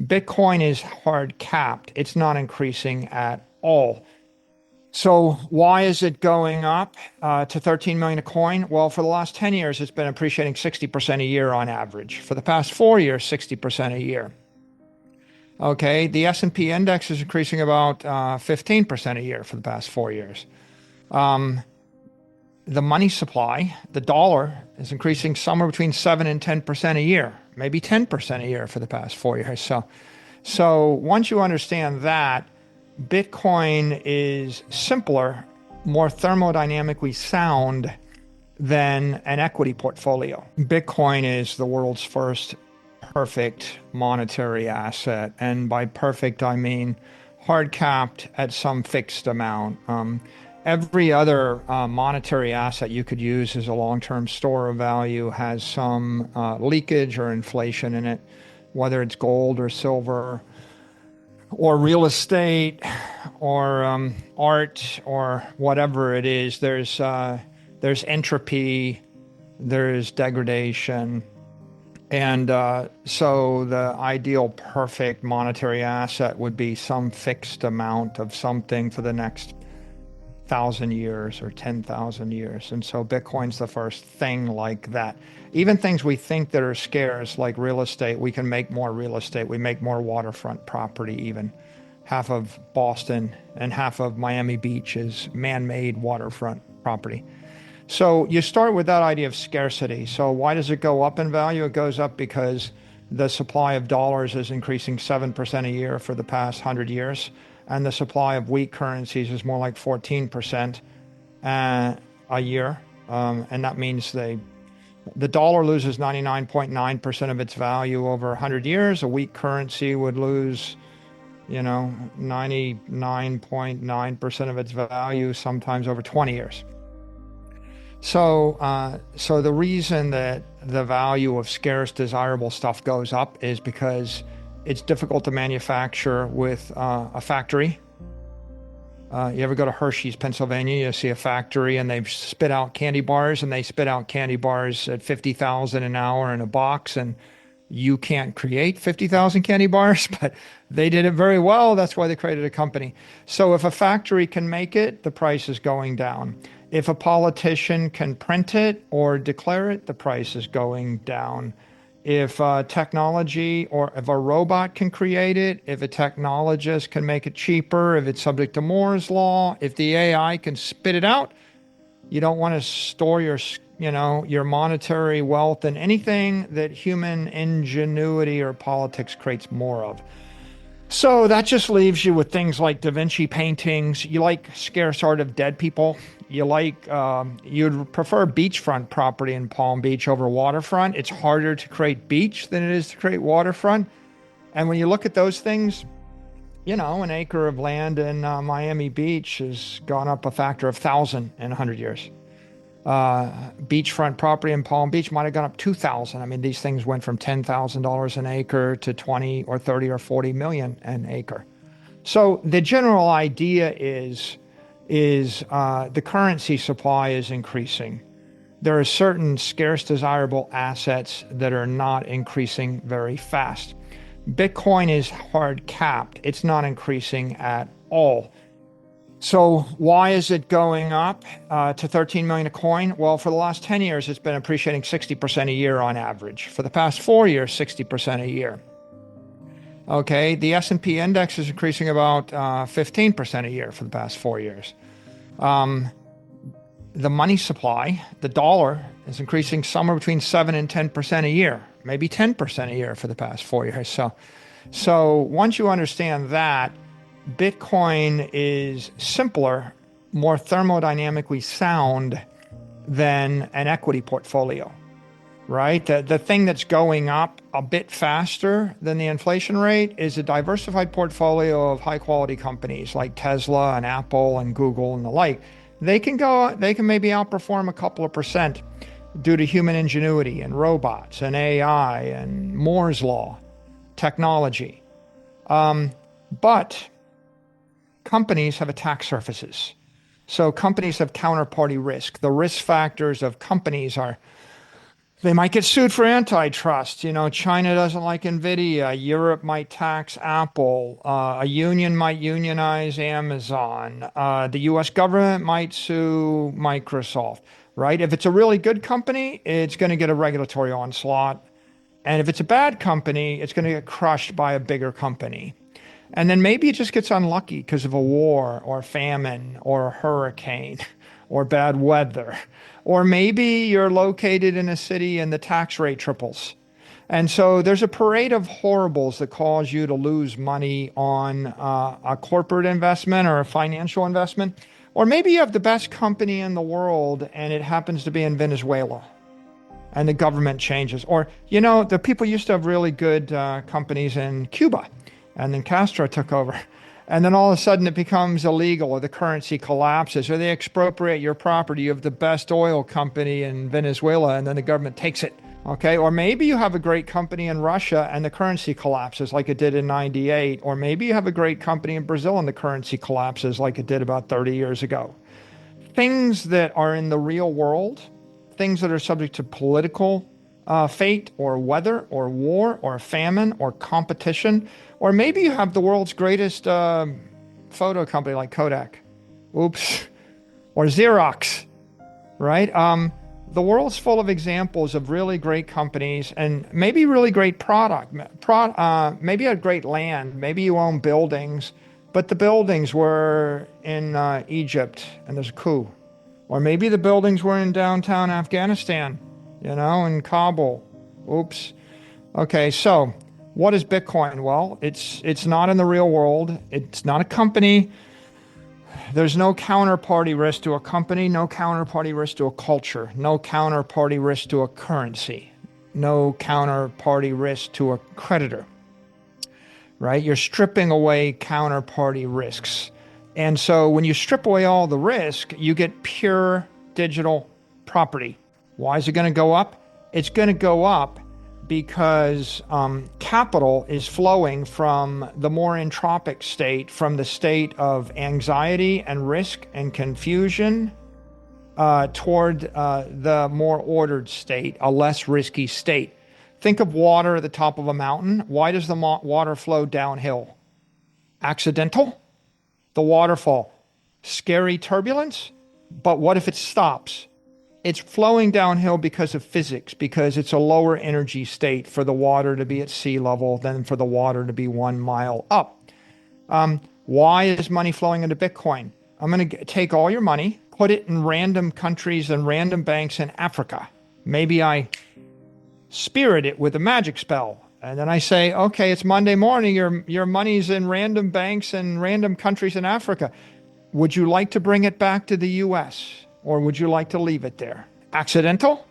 Bitcoin is hard capped. It's not increasing at all. So why is it going up to 13 million a coin? Well, for the last 10 years, it's been appreciating 60% a year on average. For the past 4 years, 60% a year. Okay, the S&P index is increasing about 15% a year for the past 4 years. Um, the money supply, the dollar, is increasing somewhere between 7 and 10% a year, maybe 10% a year for the past 4 years. So once you understand that, Bitcoin is simpler, more thermodynamically sound than an equity portfolio. Bitcoin is the world's first perfect monetary asset. And by perfect, I mean hard capped at some fixed amount. Every other monetary asset you could use as a long-term store of value has some leakage or inflation in it, whether it's gold or silver or real estate or art or whatever it is. There's entropy, there's degradation. And so the ideal perfect monetary asset would be some fixed amount of something for the next 1,000 years or 10,000 years. And so Bitcoin's the first thing like that. Even things we think that are scarce, like real estate, we can make more real estate. We make more waterfront property even. Half of Boston and half of Miami Beach is man-made waterfront property. So you start with that idea of scarcity. So why does it go up in value? It goes up because the supply of dollars is increasing 7% a year for the past 100 years. And the supply of weak currencies is more like 14% a year. And that means the dollar loses 99.9% of its value over 100 years. A weak currency would lose, 99.9% of its value sometimes over 20 years. So the reason that the value of scarce, desirable stuff goes up is because it's difficult to manufacture with a factory. You ever go to Hershey's, Pennsylvania, you see a factory and they spit out candy bars, and they spit out candy bars at 50,000 an hour in a box, and you can't create 50,000 candy bars, but they did it very well. That's why they created a company. So if a factory can make it, the price is going down. If a politician can print it or declare it, the price is going down. If technology, or if a robot can create it, if a technologist can make it cheaper, if it's subject to Moore's law, if the AI can spit it out, you don't want to store your monetary wealth in anything that human ingenuity or politics creates more of. So that just leaves you with things like Da Vinci paintings. You like scarce art of dead people. You'd prefer beachfront property in Palm Beach over waterfront. It's harder to create beach than it is to create waterfront. And when you look at those things, an acre of land in Miami Beach has gone up a factor of 1,000 in 100 years. Beachfront property in Palm Beach might have gone up 2,000. I mean, these things went from $10,000 an acre to 20 or 30 or 40 million an acre. So the general idea is the currency supply is increasing. There are certain scarce, desirable assets that are not increasing very fast. Bitcoin is hard capped. It's not increasing at all. So why is it going up to 13 million a coin? Well, for the last 10 years, it's been appreciating 60% a year on average. For the past 4 years, 60% a year. Okay, the S&P index is increasing about 15% a year for the past 4 years. The money supply, the dollar, is increasing somewhere between 7 and 10% a year, maybe 10% a year for the past 4 years. So once you understand that, Bitcoin is simpler, more thermodynamically sound than an equity portfolio, right? The thing that's going up a bit faster than the inflation rate is a diversified portfolio of high quality companies like Tesla and Apple and Google and the like. They can maybe outperform a couple of percent due to human ingenuity and robots and AI and Moore's law, technology. But companies have attack surfaces. So companies have counterparty risk. The risk factors of companies are They might get sued for antitrust. You know, China doesn't like Nvidia. Europe might tax Apple. A union might unionize Amazon. The US government might sue Microsoft, right? If it's a really good company, it's going to get a regulatory onslaught. And if it's a bad company, it's going to get crushed by a bigger company. And then maybe it just gets unlucky because of a war or famine or a hurricane or bad weather. Or maybe you're located in a city and the tax rate triples. And so there's a parade of horribles that cause you to lose money on a corporate investment or a financial investment. Or maybe you have the best company in the world and it happens to be in Venezuela and the government changes. Or, you know, the people used to have really good companies in Cuba and then Castro took over. And then all of a sudden it becomes illegal or the currency collapses or they expropriate your property. You have the best oil company in Venezuela and then the government takes it. Okay. Or maybe you have a great company in Russia and the currency collapses like it did in 98. Or maybe you have a great company in Brazil and the currency collapses like it did about 30 years ago. Things that are in the real world, things that are subject to political fate or weather or war or famine or competition. Or maybe you have the world's greatest photo company like Kodak. Oops. Or Xerox, right? The world's full of examples of really great companies and maybe really great product. Maybe you have great land. Maybe you own buildings, but the buildings were in Egypt and there's a coup. Or maybe the buildings were in downtown Afghanistan, you know, in Kabul. Oops. Okay, so what is Bitcoin? Well, it's not in the real world. It's not a company. There's no counterparty risk to a company, no counterparty risk to a culture, no counterparty risk to a currency, no counterparty risk to a creditor, right? You're stripping away counterparty risks. And so when you strip away all the risk, you get pure digital property. Why is it going to go up? It's going to go up because capital is flowing from the more entropic state, from the state of anxiety and risk and confusion toward the more ordered state, a less risky state. Think of water at the top of a mountain. Why does the water flow downhill? Accidental? The waterfall. Scary turbulence? But what if it stops? It's flowing downhill because of physics, because it's a lower energy state for the water to be at sea level than for the water to be 1 mile up. Why is money flowing into Bitcoin? I'm going to take all your money, put it in random countries and random banks in Africa. Maybe I spirit it with a magic spell. And then I say, okay, it's Monday morning. Your money's in random banks and random countries in Africa. Would you like to bring it back to the US? Or would you like to leave it there? Accidental?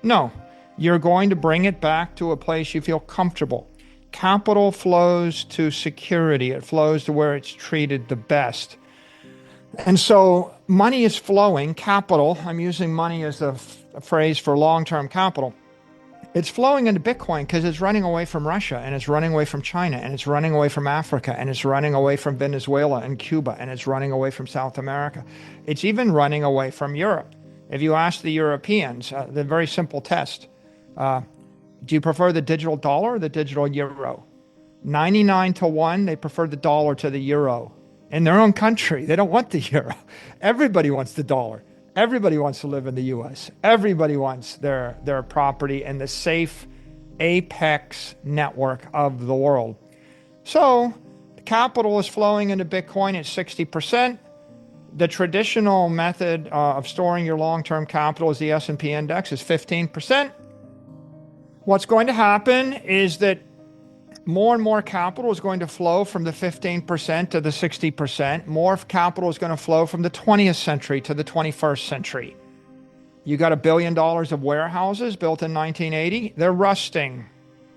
No. You're going to bring it back to a place you feel comfortable. Capital flows to security. It flows to where it's treated the best. And so money is flowing, capital. I'm using money as a phrase for long-term capital. It's flowing into Bitcoin because it's running away from Russia and it's running away from China and it's running away from Africa and it's running away from Venezuela and Cuba and it's running away from South America. It's even running away from Europe. If you ask the Europeans, the very simple test, do you prefer the digital dollar or the digital euro? 99-1, they prefer the dollar to the euro. In their own country, they don't want the euro. Everybody wants the dollar. Everybody wants to live in the US. Everybody wants their property in the safe apex network of the world. So capital is flowing into Bitcoin at 60%. The traditional method of storing your long-term capital is the S&P index is 15%. What's going to happen is that more and more capital is going to flow from the 15% to the 60%. More capital is going to flow from the 20th century to the 21st century. You got $1 billion of warehouses built in 1980. They're rusting,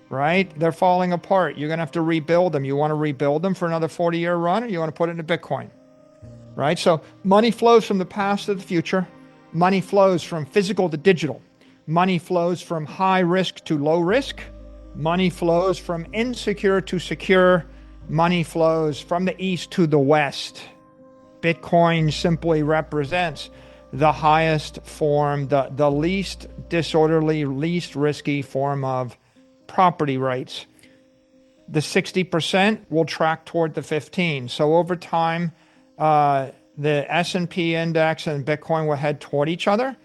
right? They're falling apart. You're going to have to rebuild them. You want to rebuild them for another 40-year run, or you want to put it into Bitcoin, right? So money flows from the past to the future. Money flows from physical to digital. Money flows from high risk to low risk. Money flows from insecure to secure. Money flows from the east to the west. Bitcoin simply represents the highest form, the least disorderly, least risky form of property rights. The 60% will track toward the 15. So over time, the S&P index and Bitcoin will head toward each other.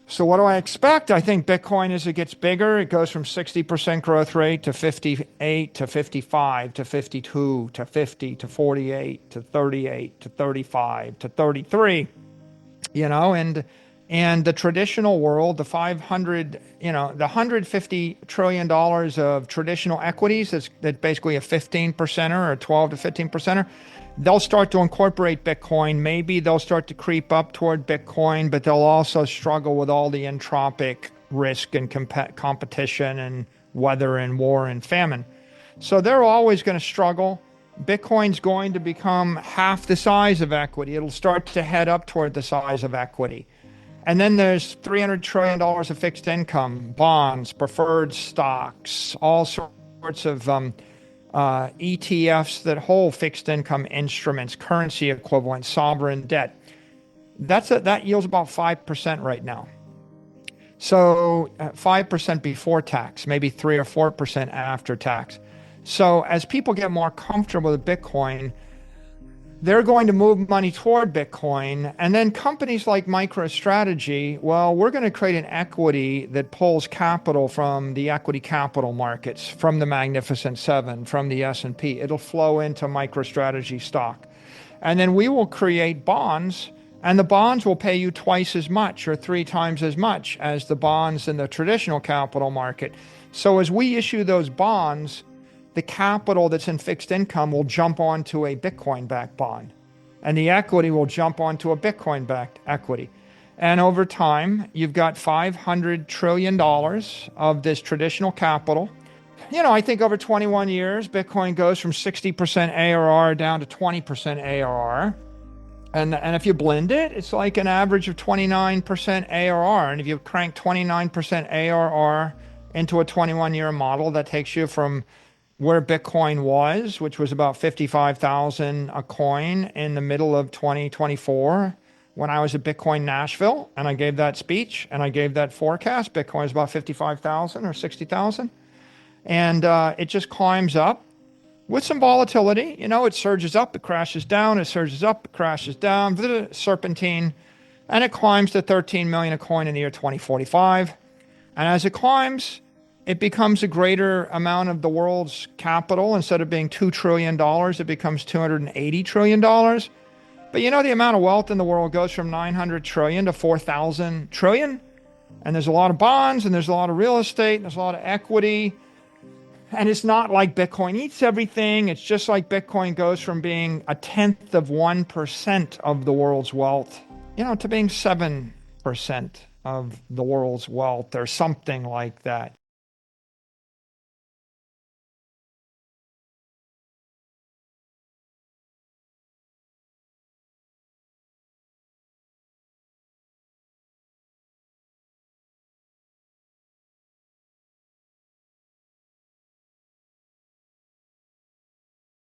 So what do I expect? I think Bitcoin, as it gets bigger, it goes from 60% growth rate to 58 to 55 to 52 to 50 to 48 to 38 to 35 to 33, and the traditional world, the 500, the $150 trillion of traditional equities, that's basically a 15 percenter or 12 to 15 percenter, they'll start to incorporate Bitcoin. Maybe they'll start to creep up toward Bitcoin, but they'll also struggle with all the entropic risk and competition and weather and war and famine. So they're always going to struggle. Bitcoin's going to become half the size of equity. It'll start to head up toward the size of equity. And then there's $300 trillion of fixed income, bonds, preferred stocks, all sorts of ETFs that hold fixed income instruments, currency equivalent, sovereign debt. That yields about 5% right now. So 5% before tax, maybe 3 or 4% after tax. So as people get more comfortable with Bitcoin, they're going to move money toward Bitcoin. And then companies like MicroStrategy, well, we're going to create an equity that pulls capital from the equity capital markets, from the Magnificent Seven, from the S&P. It'll flow into MicroStrategy stock. And then we will create bonds, and the bonds will pay you twice as much or 3 times as much as the bonds in the traditional capital market. So as we issue those bonds, the capital that's in fixed income will jump onto a Bitcoin-backed bond, and the equity will jump onto a Bitcoin-backed equity. And over time, you've got $500 trillion of this traditional capital. I think over 21 years, Bitcoin goes from 60% ARR down to 20% ARR. And if you blend it, it's like an average of 29% ARR. And if you crank 29% ARR into a 21-year model, that takes you from where Bitcoin was, which was about 55,000 a coin in the middle of 2024, when I was at Bitcoin Nashville, and I gave that speech and I gave that forecast. Bitcoin was about 55,000 or 60,000. And it just climbs up with some volatility. It surges up, it crashes down, it surges up, it crashes down, serpentine, and it climbs to 13 million a coin in the year 2045. And as it climbs, it becomes a greater amount of the world's capital. Instead of being $2 trillion, it becomes $280 trillion. But the amount of wealth in the world goes from 900 trillion to 4,000 trillion. And there's a lot of bonds, and there's a lot of real estate, and there's a lot of equity. And it's not like Bitcoin eats everything. It's just like Bitcoin goes from being 0.1% of the world's wealth, to being 7% of the world's wealth or something like that.